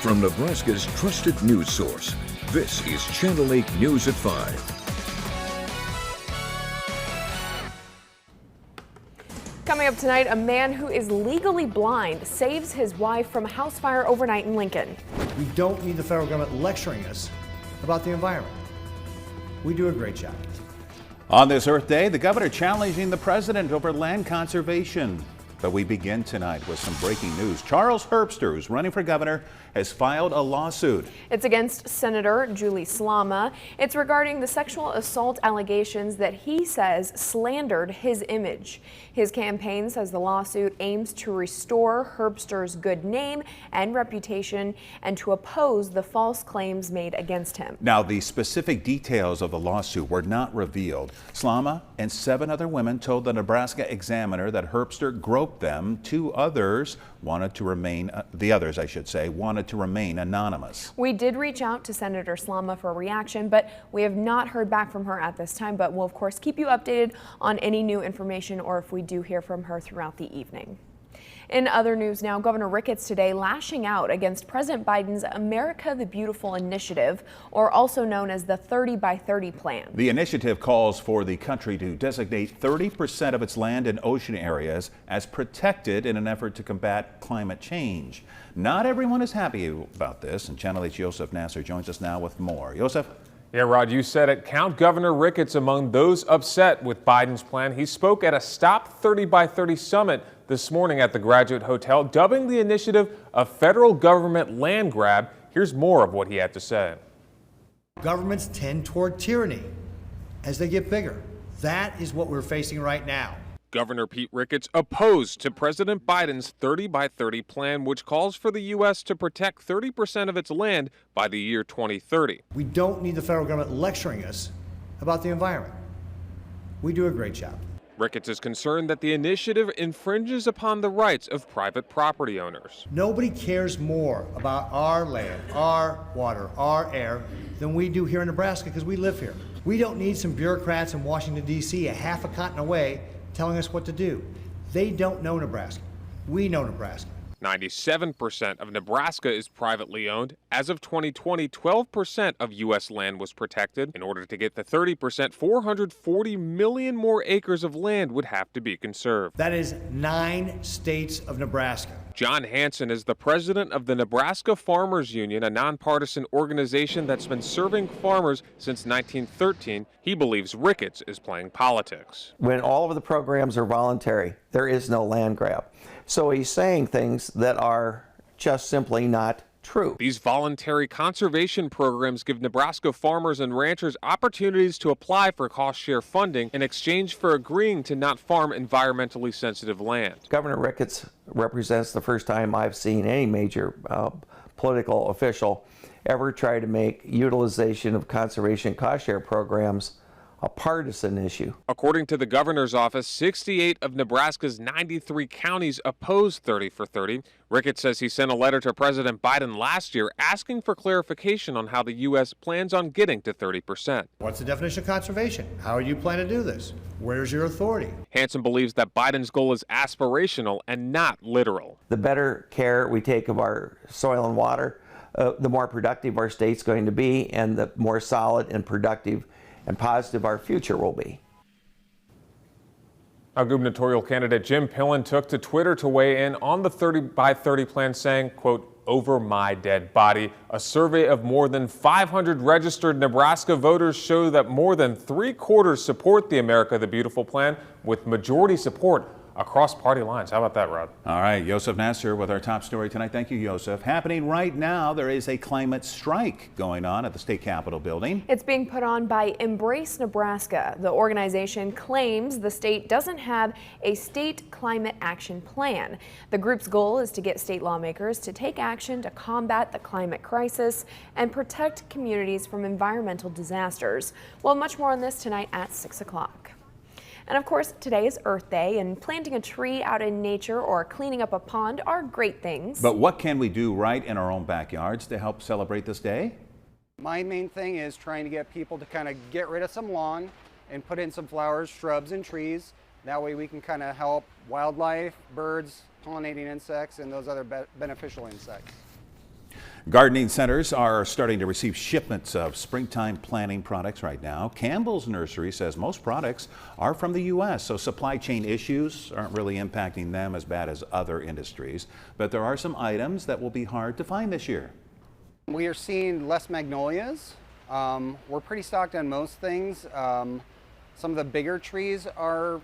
From Nebraska's trusted news source, this is Channel 8 News at 5. Coming up tonight, a man who is legally blind saves his wife from a house fire overnight in Lincoln. We don't need the federal government lecturing us about the environment. We do a great job. On this Earth Day, the governor challenging the president over land conservation. But we begin tonight with some breaking news. Charles Herbster, who's running for governor, has filed a lawsuit. It's against Senator Julie Slama. It's regarding the sexual assault allegations that he says slandered his image. His campaign says the lawsuit aims to restore Herbster's good name and reputation and to oppose the false claims made against him. Now, the specific details of the lawsuit were not revealed. Slama and 7 other women told the Nebraska Examiner that Herbster groped them. The others wanted to remain anonymous. We did reach out to Senator Slama for a reaction, but we have not heard back from her at this time. But we'll of course keep you updated on any new information or if we do hear from her throughout the evening. In other news now, Governor Ricketts today lashing out against President Biden's America the Beautiful initiative, or also known as the 30 by 30 plan. The initiative calls for the country to designate 30% of its land and ocean areas as protected in an effort to combat climate change. Not everyone is happy about this, and Channel 8's Yosef Nasser joins us now with more. Yosef? Yeah, Rod, you said it. Count Governor Ricketts among those upset with Biden's plan. He spoke at a Stop 30 by 30 summit this morning at the Graduate Hotel, dubbing the initiative a federal government land grab. Here's more of what he had to say. Governments tend toward tyranny as they get bigger. That is what we're facing right now. Governor Pete Ricketts opposed to President Biden's 30 by 30 plan, which calls for the U.S. to protect 30% of its land by the year 2030. We don't need the federal government lecturing us about the environment. We do a great job. Ricketts is concerned that the initiative infringes upon the rights of private property owners. Nobody cares more about our land, our water, our air than we do here in Nebraska because we live here. We don't need some bureaucrats in Washington, D.C. a half a continent away telling us what to do. They don't know Nebraska. We know Nebraska. 97% of Nebraska is privately owned. As of 2020, 12% of U.S. land was protected. In order to get the 30%, 440 million more acres of land would have to be conserved. That is 9 states of Nebraska. John Hansen is the president of the Nebraska Farmers Union, a nonpartisan organization that's been serving farmers since 1913. He believes Ricketts is playing politics. When all of the programs are voluntary, there is no land grab. So he's saying things that are just simply not true. These voluntary conservation programs give Nebraska farmers and ranchers opportunities to apply for cost-share funding in exchange for agreeing to not farm environmentally sensitive land. Governor Ricketts represents the first time I've seen any major political official ever try to make utilization of conservation cost-share programs a partisan issue. According to the governor's office, 68 of Nebraska's 93 counties oppose 30 for 30. Ricketts says he sent a letter to President Biden last year asking for clarification on how the U.S. plans on getting to 30%. What's the definition of conservation? How do you plan to do this? Where's your authority? Hansen believes that Biden's goal is aspirational and not literal. The better care we take of our soil and water, the more productive our state's going to be, and the more solid and productive and positive our future will be. Our gubernatorial candidate Jim Pillen took to Twitter to weigh in on the 30 by 30 plan, saying, quote, "Over my dead body." A survey of more than 500 registered Nebraska voters show that more than 3/4 support the America the Beautiful plan, with majority support across party lines. How about that, Rod? All right, Yosef Nasser with our top story tonight. Thank you, Yosef. Happening right now, there is a climate strike going on at the state capitol building. It's being put on by Embrace Nebraska. The organization claims the state doesn't have a state climate action plan. The group's goal is to get state lawmakers to take action to combat the climate crisis and protect communities from environmental disasters. Well, much more on this tonight at 6 o'clock. And of course, today is Earth Day, and planting a tree out in nature or cleaning up a pond are great things. But what can we do right in our own backyards to help celebrate this day? My main thing is trying to get people to kind of get rid of some lawn and put in some flowers, shrubs, and trees. That way we can kind of help wildlife, birds, pollinating insects, and those other beneficial insects. Gardening centers are starting to receive shipments of springtime planting products right now. Campbell's Nursery says most products are from the U.S., so supply chain issues aren't really impacting them as bad as other industries. But there are some items that will be hard to find this year. We are seeing less magnolias. We're pretty stocked on most things. Some of the bigger trees are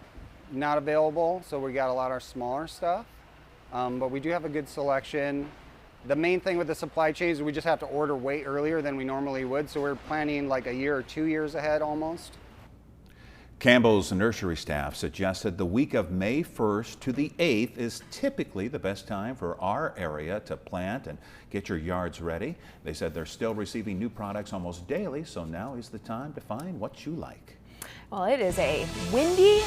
not available, so we got a lot of our smaller stuff. But we do have a good selection. The main thing with the supply chain is we just have to order way earlier than we normally would, so we're planning like a year or 2 years ahead almost. Campbell's nursery staff suggested the week of May 1st to the 8th is typically the best time for our area to plant and get your yards ready. They said they're still receiving new products almost daily, so now is the time to find what you like. Well, it is a windy,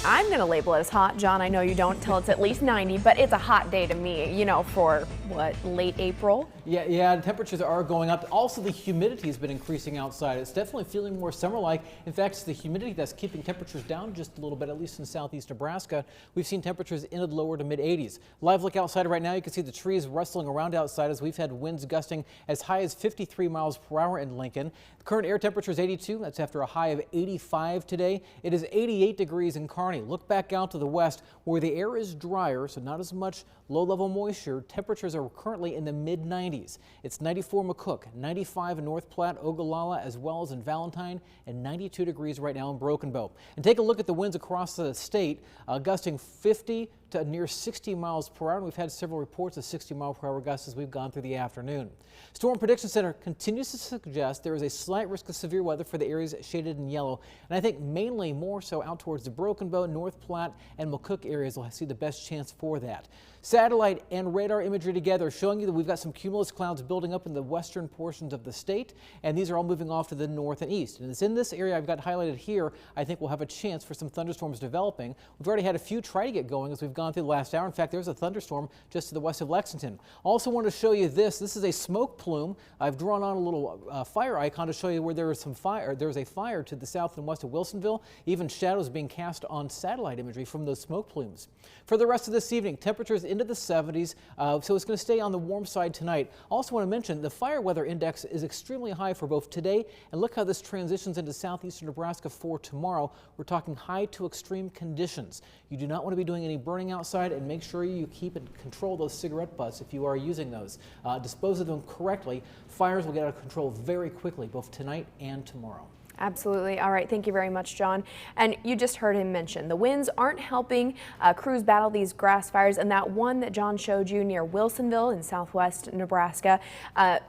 I'm going to label it as hot. John, I know you don't till it's at least 90, but it's a hot day to me, you know, for what, late April? Yeah, the temperatures are going up. Also, the humidity has been increasing outside. It's definitely feeling more summer-like. In fact, it's the humidity that's keeping temperatures down just a little bit, at least in southeast Nebraska. We've seen temperatures in the lower to mid-80s. Live look outside right now, you can see the trees rustling around outside as we've had winds gusting as high as 53 miles per hour in Lincoln. The current air temperature is 82. That's after a high of 85 today. It is 88 degrees in Kearney. Look back out to the west where the air is drier, so not as much low-level moisture. Temperatures are currently in the mid-90s. It's 94 McCook, 95 in North Platte, Ogallala, as well as in Valentine, and 92 degrees right now in Broken Bow. And take a look at the winds across the state, gusting 50 to near 60 miles per hour. And we've had several reports of 60 mile per hour gusts as we've gone through the afternoon. Storm Prediction Center continues to suggest there is a slight risk of severe weather for the areas shaded in yellow. And I think mainly more so out towards the Broken Bow, North Platte, and McCook areas will see the best chance for that. Satellite and radar imagery together showing you that we've got some cumulus clouds building up in the western portions of the state, and these are all moving off to the north and east. And it's in this area I've got highlighted here, I think we'll have a chance for some thunderstorms developing. We've already had a few try to get going as we've gone through the last hour. In fact, there's a thunderstorm just to the west of Lexington. Also wanted to show you this. This is a smoke plume. I've drawn on a little fire icon to show you where there is some fire. There's a fire to the south and west of Wilsonville. Even shadows being cast on satellite imagery from those smoke plumes. For the rest of this evening, temperatures into the 70s, so it's going to stay on the warm side tonight. Also want to mention the fire weather index is extremely high for both today, and look how this transitions into southeastern Nebraska for tomorrow. We're talking high to extreme conditions. You do not want to be doing any burning outside, and make sure you keep and control those cigarette butts if you are using those. Dispose of them correctly. Fires will get out of control very quickly, both tonight and tomorrow. Absolutely. All right. Thank you very much, John. And you just heard him mention the winds aren't helping crews battle these grass fires. And that one that John showed you near Wilsonville in southwest Nebraska,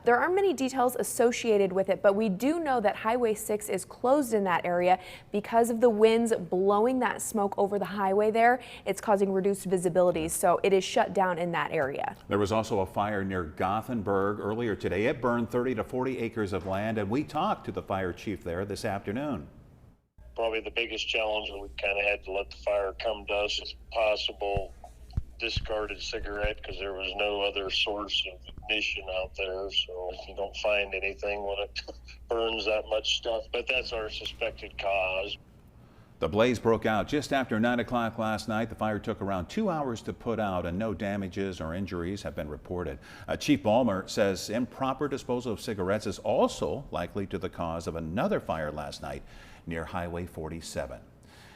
there aren't many details associated with it, but we do know that Highway 6 is closed in that area because of the winds blowing that smoke over the highway there. It's causing reduced visibility, so it is shut down in that area. There was also a fire near Gothenburg earlier today. It burned 30 to 40 acres of land, and we talked to the fire chief there this afternoon. Probably the biggest challenge, and we kind of had to let the fire come to us, is possible discarded cigarette, because there was no other source of ignition out there. So you don't find anything when it burns that much stuff, but that's our suspected cause. The blaze broke out just after 9 o'clock last night. The fire took around 2 hours to put out, and no damages or injuries have been reported. Chief Ballmer says improper disposal of cigarettes is also likely to the cause of another fire last night near Highway 47.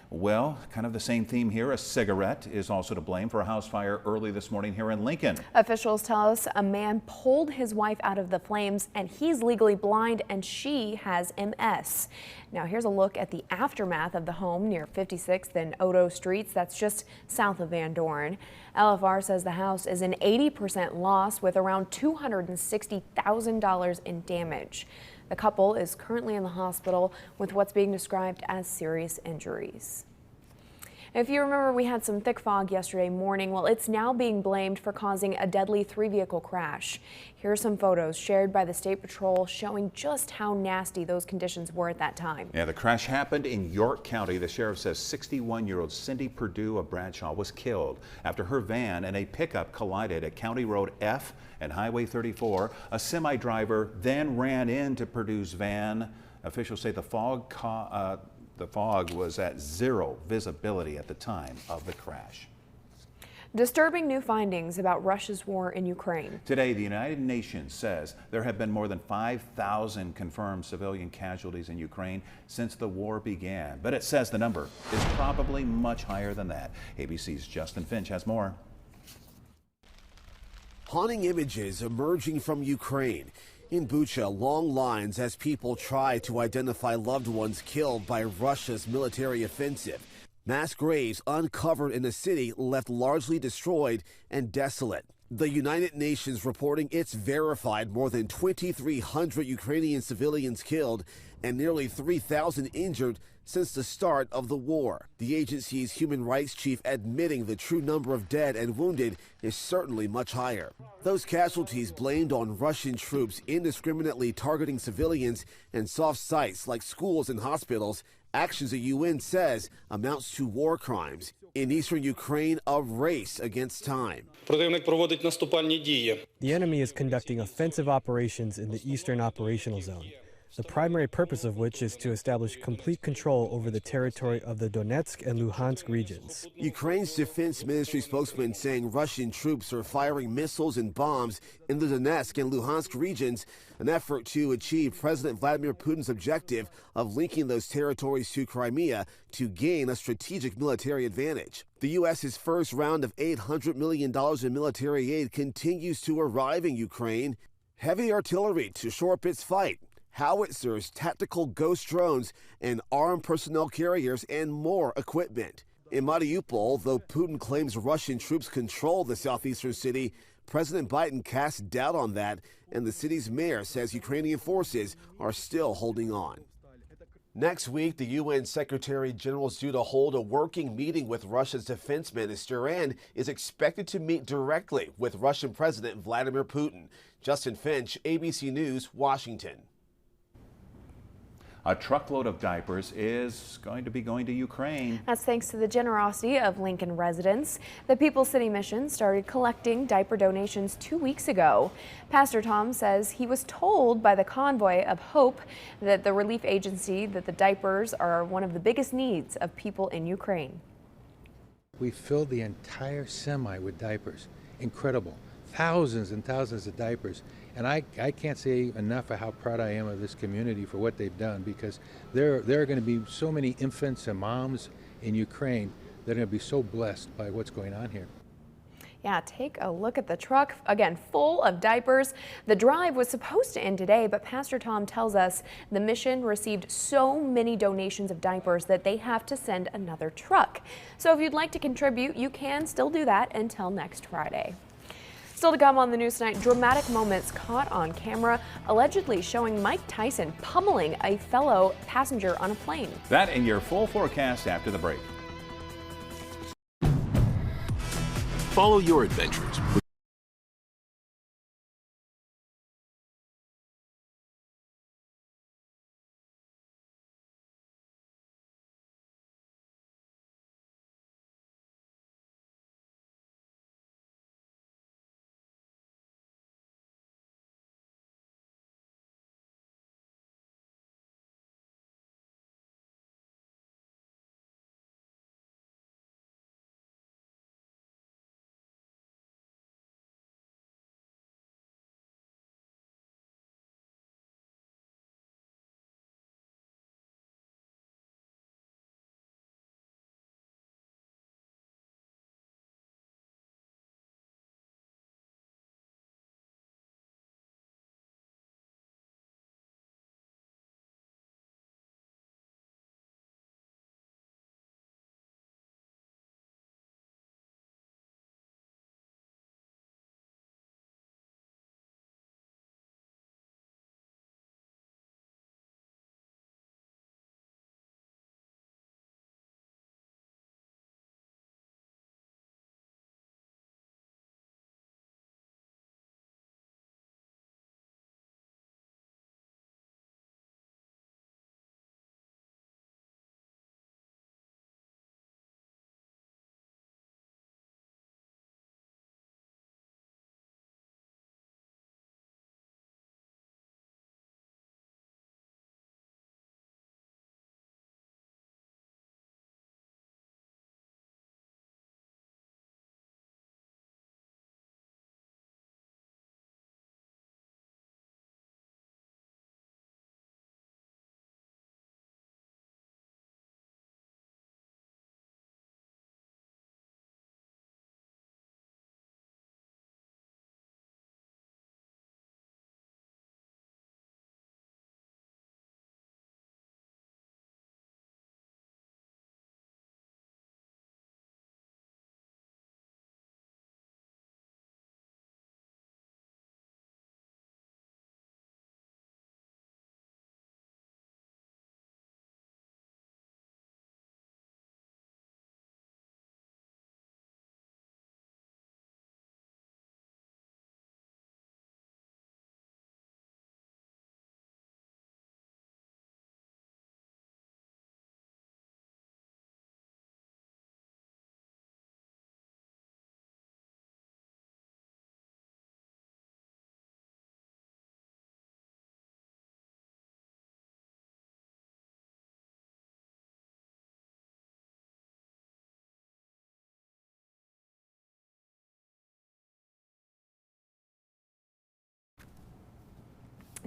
Well, kind of the same theme here. A cigarette is also to blame for a house fire early this morning here in Lincoln. Officials tell us a man pulled his wife out of the flames, and he's legally blind, and she has MS. Now here's a look at the aftermath of the home near 56th and Odo Streets. That's just south of Van Dorn. LFR says the house is an 80% loss with around $260,000 in damage. The couple is currently in the hospital with what's being described as serious injuries. If you remember, we had some thick fog yesterday morning. Well, it's now being blamed for causing a deadly 3-vehicle crash. Here are some photos shared by the State Patrol showing just how nasty those conditions were at that time. Yeah, the crash happened in York County. The sheriff says 61-year-old Cindy Perdue of Bradshaw was killed after her van and a pickup collided at County Road F and Highway 34. A semi-driver then ran into Perdue's van. Officials say the fog was at zero visibility at the time of the crash. Disturbing new findings about Russia's war in Ukraine. Today, the United Nations says there have been more than 5,000 confirmed civilian casualties in Ukraine since the war began. But it says the number is probably much higher than that. ABC's Justin Finch has more. Haunting images emerging from Ukraine. In Bucha, long lines as people try to identify loved ones killed by Russia's military offensive. Mass graves uncovered in a city left largely destroyed and desolate. The United Nations reporting it's verified more than 2,300 Ukrainian civilians killed and nearly 3,000 injured since the start of the war. The agency's human rights chief admitting the true number of dead and wounded is certainly much higher. Those casualties blamed on Russian troops indiscriminately targeting civilians and soft sites like schools and hospitals, actions the UN says amounts to war crimes. In eastern Ukraine, a race against time. The enemy is conducting offensive operations in the Eastern Operational Zone, the primary purpose of which is to establish complete control over the territory of the Donetsk and Luhansk regions. Ukraine's defense ministry spokesman saying Russian troops are firing missiles and bombs in the Donetsk and Luhansk regions, an effort to achieve President Vladimir Putin's objective of linking those territories to Crimea to gain a strategic military advantage. The U.S.'s first round of $800 million in military aid continues to arrive in Ukraine. Heavy artillery to shore up its fight, howitzers, tactical ghost drones, and armed personnel carriers, and more equipment. In Mariupol, though Putin claims Russian troops control the southeastern city, President Biden casts doubt on that, and the city's mayor says Ukrainian forces are still holding on. Next week, the UN Secretary General is due to hold a working meeting with Russia's defense minister and is expected to meet directly with Russian President Vladimir Putin. Justin Finch, ABC News, Washington. A truckload of diapers is going to be going to Ukraine. That's thanks to the generosity of Lincoln residents. The People's City Mission started collecting diaper donations 2 weeks ago. Pastor Tom says he was told by the Convoy of Hope that the relief agency that the diapers are one of the biggest needs of people in Ukraine. We filled the entire semi with diapers. Incredible. Thousands and thousands of diapers. And I can't say enough of how proud I am of this community for what they've done, because there are going to be so many infants and moms in Ukraine that are going to be so blessed by what's going on here. Yeah, take a look at the truck, again, full of diapers. The drive was supposed to end today, but Pastor Tom tells us the mission received so many donations of diapers that they have to send another truck. So if you'd like to contribute, you can still do that until next Friday. Still to come on the news tonight, dramatic moments caught on camera, allegedly showing Mike Tyson pummeling a fellow passenger on a plane. That in your full forecast after the break. Follow your adventures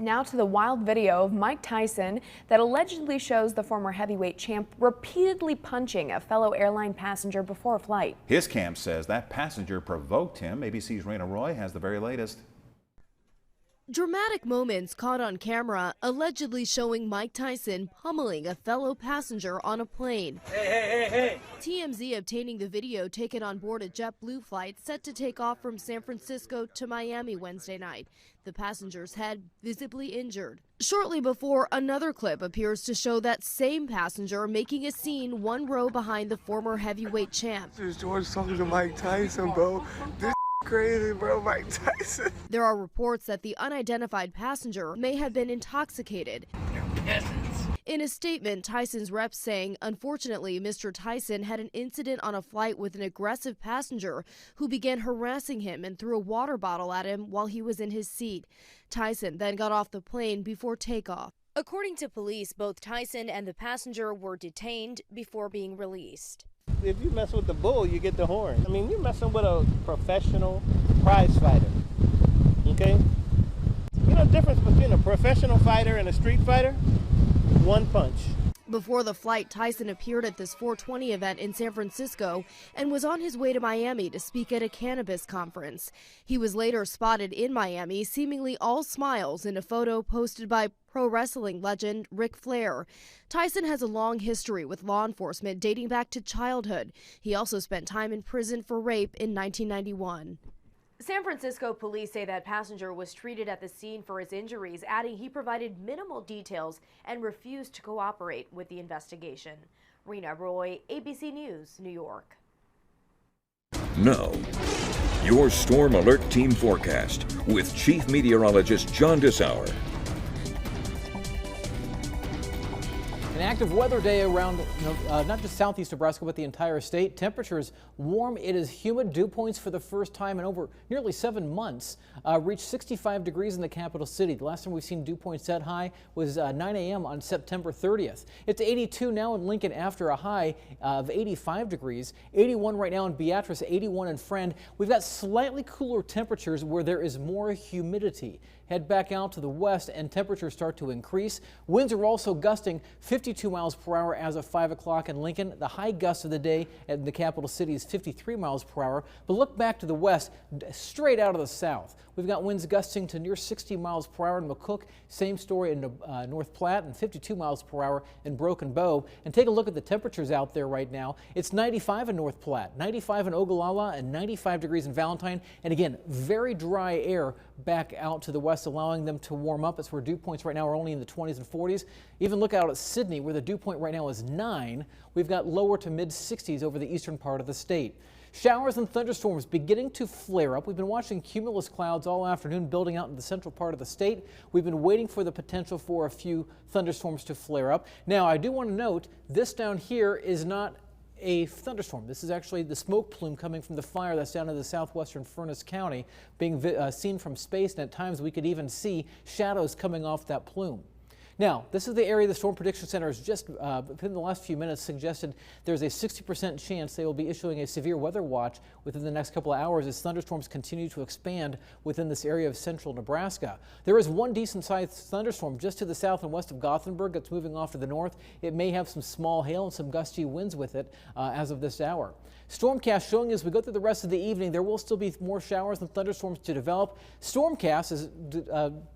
Now to the wild video of Mike Tyson that allegedly shows the former heavyweight champ repeatedly punching a fellow airline passenger before a flight. His camp says that passenger provoked him. ABC's Raina Roy has the very latest. Dramatic moments caught on camera allegedly showing Mike Tyson pummeling a fellow passenger on a plane. Hey. TMZ obtaining the video taken on board a JetBlue flight set to take off from San Francisco to Miami Wednesday night. The passenger's head visibly injured. Shortly before, another clip appears to show that same passenger making a scene one row behind the former heavyweight champ. This is George talking to Mike Tyson, bro. This crazy, bro, Mike Tyson. There are reports that the unidentified passenger may have been intoxicated. In a statement, Tyson's rep saying, unfortunately, Mr. Tyson had an incident on a flight with an aggressive passenger who began harassing him and threw a water bottle at him while he was in his seat. Tyson then got off the plane before takeoff. According to police, both Tyson and the passenger were detained before being released. If you mess with the bull, you get the horn. I mean, you're messing with a professional prize fighter, okay? You know the difference between a professional fighter and a street fighter? One punch. Before the flight, Tyson appeared at this 420 event in San Francisco and was on his way to Miami to speak at a cannabis conference. He was later spotted in Miami, seemingly all smiles, in a photo posted by pro wrestling legend Ric Flair. Tyson has a long history with law enforcement dating back to childhood. He also spent time in prison for rape in 1991. San Francisco police say that passenger was treated at the scene for his injuries, adding he provided minimal details and refused to cooperate with the investigation. Rena Roy, ABC News, New York. Now, your Storm Alert Team forecast with Chief Meteorologist John Dissauer. An active weather day around not just southeast Nebraska, but the entire state. Temperatures warm. It is humid. Dew points for the first time in over nearly 7 months reached 65 degrees in the capital city. The last time we've seen dew points that high was 9 a.m. on September 30th. It's 82 now in Lincoln after a high of 85 degrees. 81 right now in Beatrice, 81 in Friend. We've got slightly cooler temperatures where there is more humidity. Head back out to the west and temperatures start to increase. Winds are also gusting 52 miles per hour as of 5 o'clock in Lincoln. The high gust of the day at the capital city is 53 miles per hour. But look back to the west, straight out of the south. We've got winds gusting to near 60 miles per hour in McCook. Same story in North Platte, and 52 miles per hour in Broken Bow. And take a look at the temperatures out there right now. It's 95 in North Platte, 95 in Ogallala, and 95 degrees in Valentine. And again, very dry air back out to the west, allowing them to warm up. It's where dew points right now are only in the 20s and 40s. Even look out at Sydney, where the dew point right now is 9. We've got lower to mid 60s over the eastern part of the state. Showers and thunderstorms beginning to flare up. We've been watching cumulus clouds all afternoon building out in the central part of the state. We've been waiting for the potential for a few thunderstorms to flare up. Now, I do want to note this down here is not a thunderstorm. This is actually the smoke plume coming from the fire that's down in the southwestern Furnace County being seen from space, and at times we could even see shadows coming off that plume. Now, this is the area the Storm Prediction Center has just, within the last few minutes, suggested there's a 60% chance they will be issuing a severe weather watch within the next couple of hours as thunderstorms continue to expand within this area of central Nebraska. There is one decent-sized thunderstorm just to the south and west of Gothenburg that's moving off to the north. It may have some small hail and some gusty winds with it as of this hour. Stormcast showing as we go through the rest of the evening, there will still be more showers and thunderstorms to develop. Stormcast is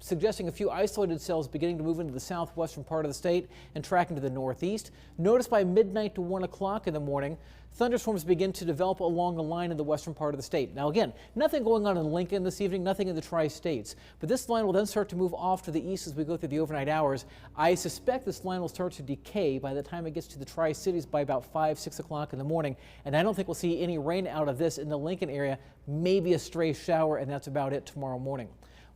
suggesting a few isolated cells beginning to move into the southwestern part of the state and tracking to the northeast. Notice by midnight to 1 o'clock in the morning, thunderstorms begin to develop along the line in the western part of the state. Now again, nothing going on in Lincoln this evening, nothing in the tri-states, but this line will then start to move off to the east as we go through the overnight hours. I suspect this line will start to decay by the time it gets to the tri-cities by about 5, 6 o'clock in the morning, and I don't think we'll see any rain out of this in the Lincoln area, maybe a stray shower, and that's about it tomorrow morning.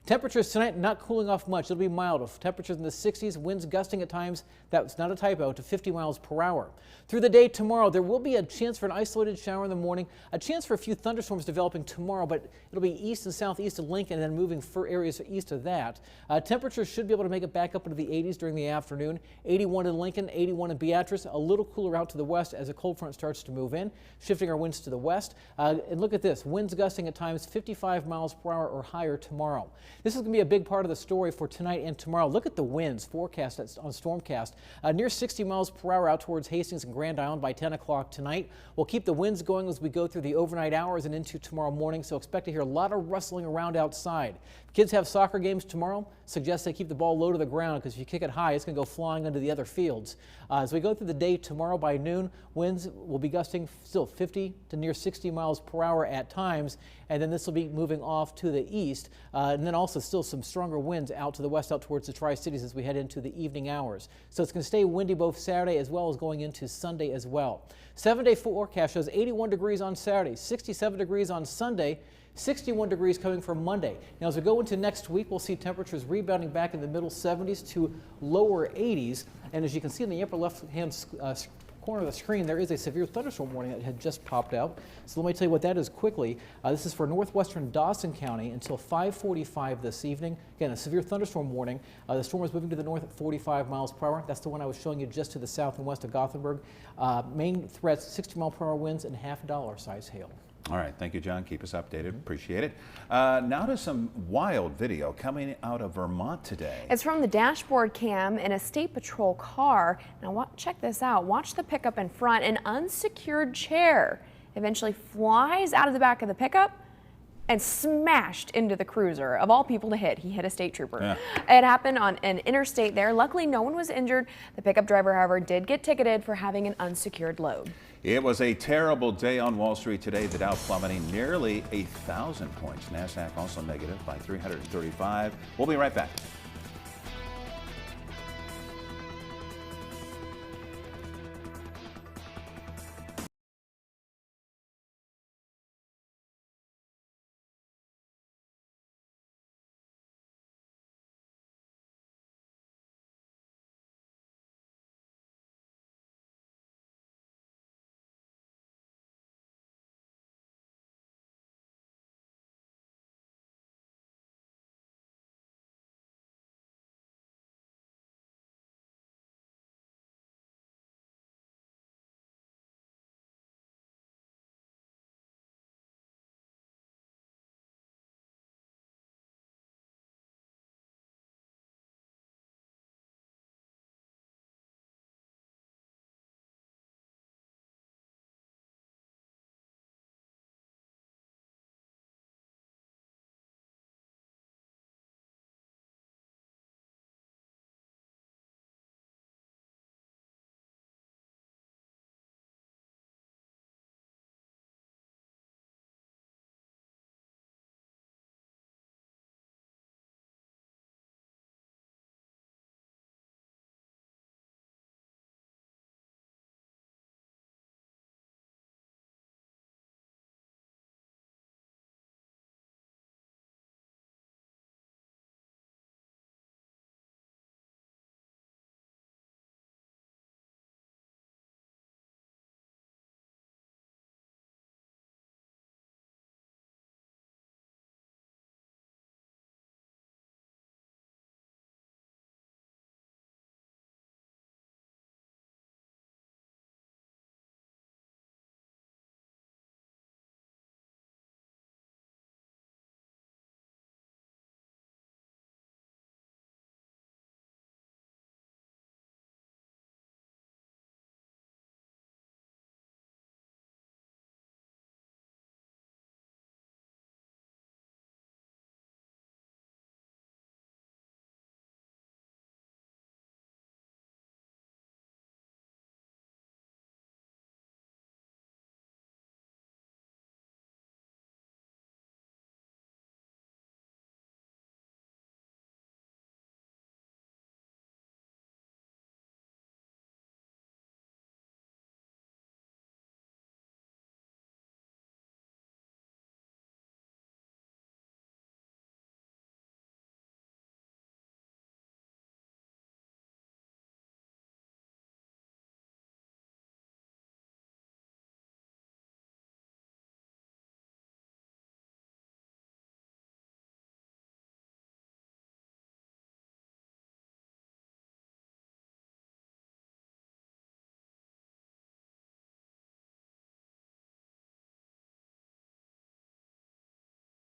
Temperatures tonight not cooling off much. It'll be mild. Temperatures in the 60s, winds gusting at times, that's not a typo, to 50 miles per hour. Through the day tomorrow, there will be a chance for an isolated shower in the morning, a chance for a few thunderstorms developing tomorrow, but it'll be east and southeast of Lincoln and then moving for areas east of that. Temperatures should be able to make it back up into the 80s during the afternoon. 81 in Lincoln, 81 in Beatrice, a little cooler out to the west as a cold front starts to move in, shifting our winds to the west. And look at this, winds gusting at times 55 miles per hour or higher tomorrow. This is going to be a big part of the story for tonight and tomorrow. Look at the winds forecast on Stormcast. Near 60 miles per hour out towards Hastings and Grand Island by 10 o'clock tonight. We'll keep the winds going as we go through the overnight hours and into tomorrow morning, so expect to hear a lot of rustling around outside. If kids have soccer games tomorrow, suggest they keep the ball low to the ground, because if you kick it high, it's going to go flying into the other fields. As we go through the day tomorrow by noon, winds will be gusting still 50 to near 60 miles per hour at times, and then this will be moving off to the east, and then also still some stronger winds out to the west, out towards the Tri-Cities as we head into the evening hours. So it's going to stay windy both Saturday as well as going into Sunday as well. 7-day forecast shows 81 degrees on Saturday, 67 degrees on Sunday, 61 degrees coming from Monday. Now, as we go into next week, we'll see temperatures rebounding back in the middle 70s to lower 80s. And as you can see in the upper left-hand corner of the screen, there is a severe thunderstorm warning that had just popped out. So let me tell you what that is quickly. This is for northwestern Dawson County until 5:45 this evening. Again, a severe thunderstorm warning. The storm is moving to the north at 45 miles per hour. That's the one I was showing you just to the south and west of Gothenburg. Main threats, 60 mile per hour winds and $half size hail. All right, thank you, John. Keep us updated. Appreciate it. Now to some wild video coming out of Vermont today. It's from the dashboard cam in a state patrol car. Now check this out. Watch the pickup in front. An unsecured chair eventually flies out of the back of the pickup and smashed into the cruiser. Of all people to hit, he hit a state trooper. Yeah. It happened on an interstate there. Luckily, no one was injured. The pickup driver, however, did get ticketed for having an unsecured load. It was a terrible day on Wall Street today. The Dow plummeting nearly 1,000 points. NASDAQ also negative by 335. We'll be right back.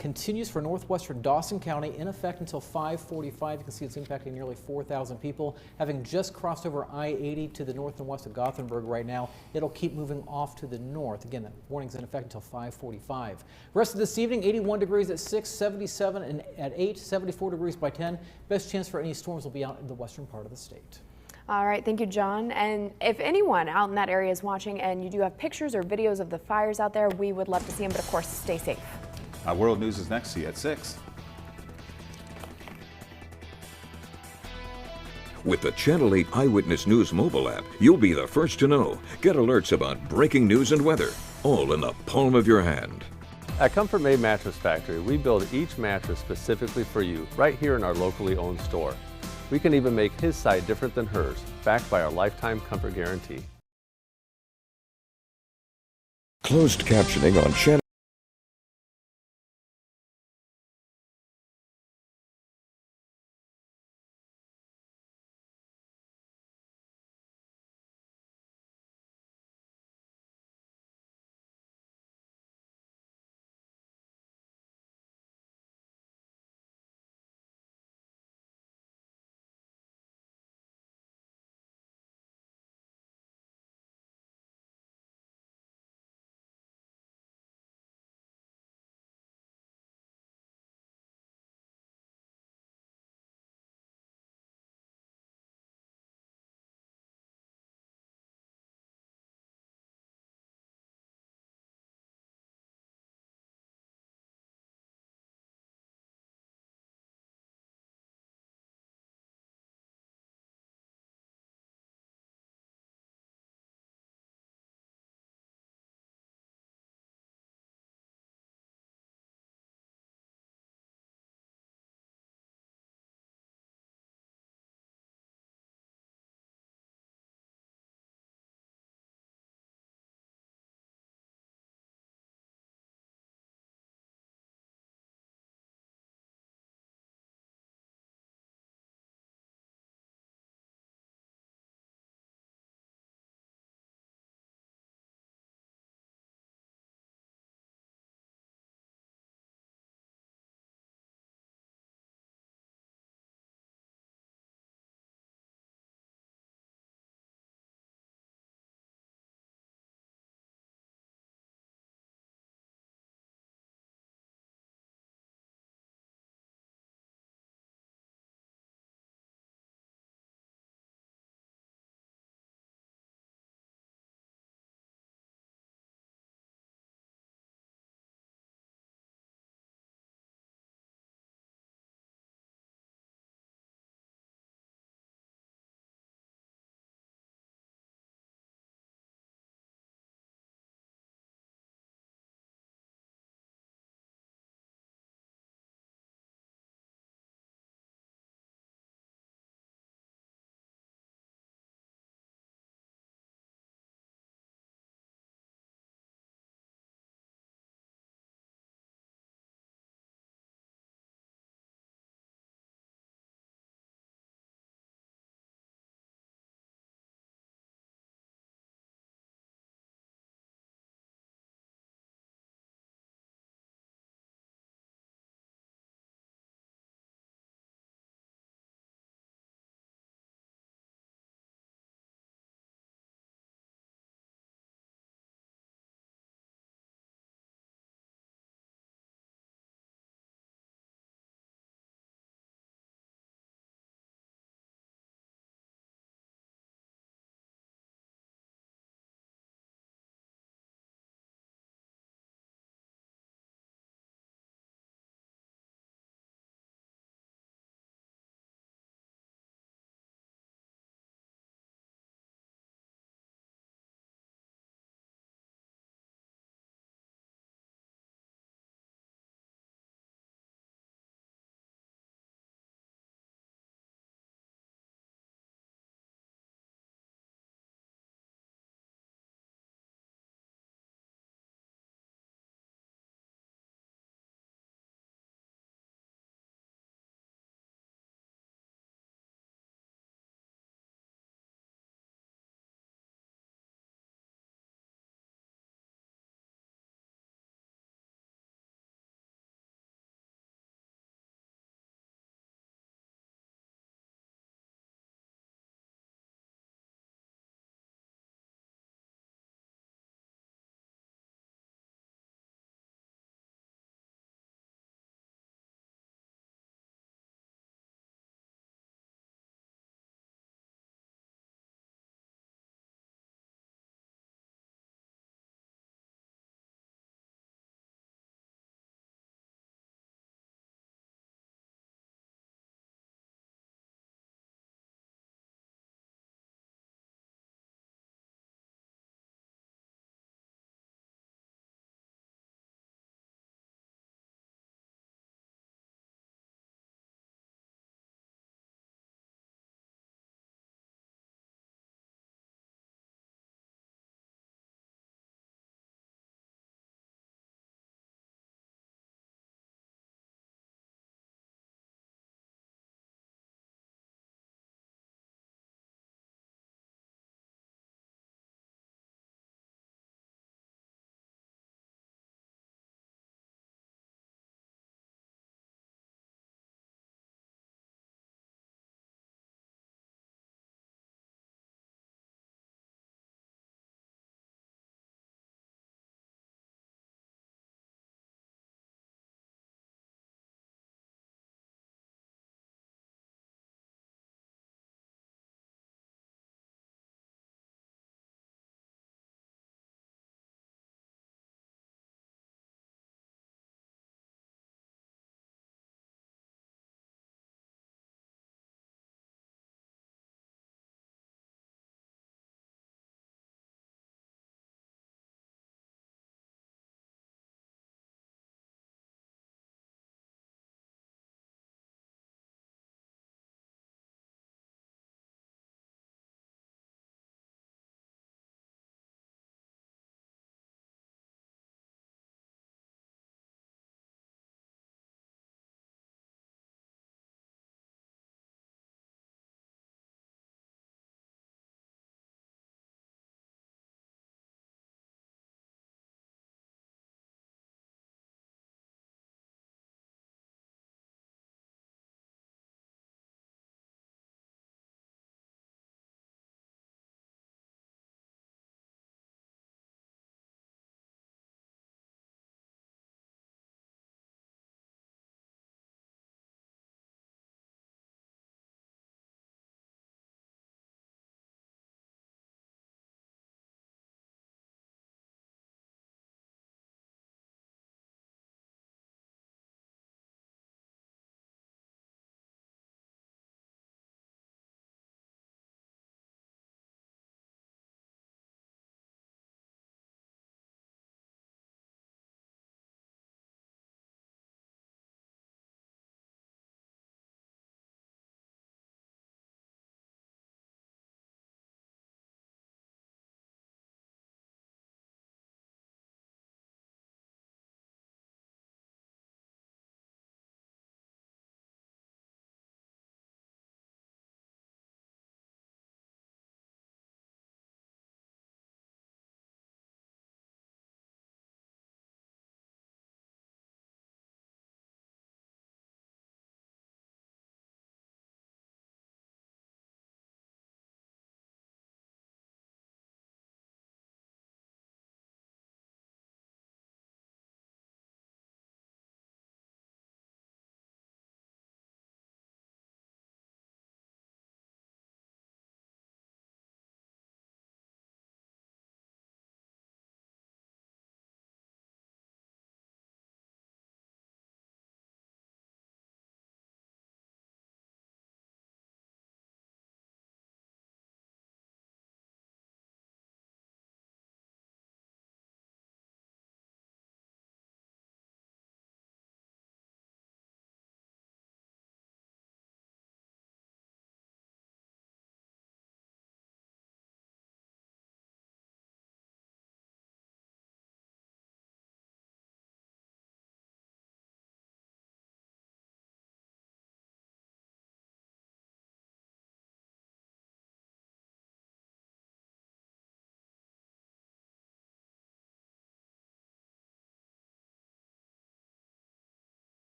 continues for northwestern Dawson County, in effect until 5:45. You can see it's impacting nearly 4,000 people. Having just crossed over I-80 to the north and west of Gothenburg right now, it'll keep moving off to the north. Again, that warning's in effect until 5:45. Rest of this evening, 81 degrees at 6, 77 and at 8, 74 degrees by 10. Best chance for any storms will be out in the western part of the state. All right, thank you, John. And if anyone out in that area is watching and you do have pictures or videos of the fires out there, we would love to see them, but of course, stay safe. World News is next. See you at 6. With the Channel 8 Eyewitness News mobile app, you'll be the first to know. Get alerts about breaking news and weather, all in the palm of your hand. At Comfort Made Mattress Factory, we build each mattress specifically for you, right here in our locally owned store. We can even make his side different than hers, backed by our lifetime comfort guarantee. Closed captioning on Channel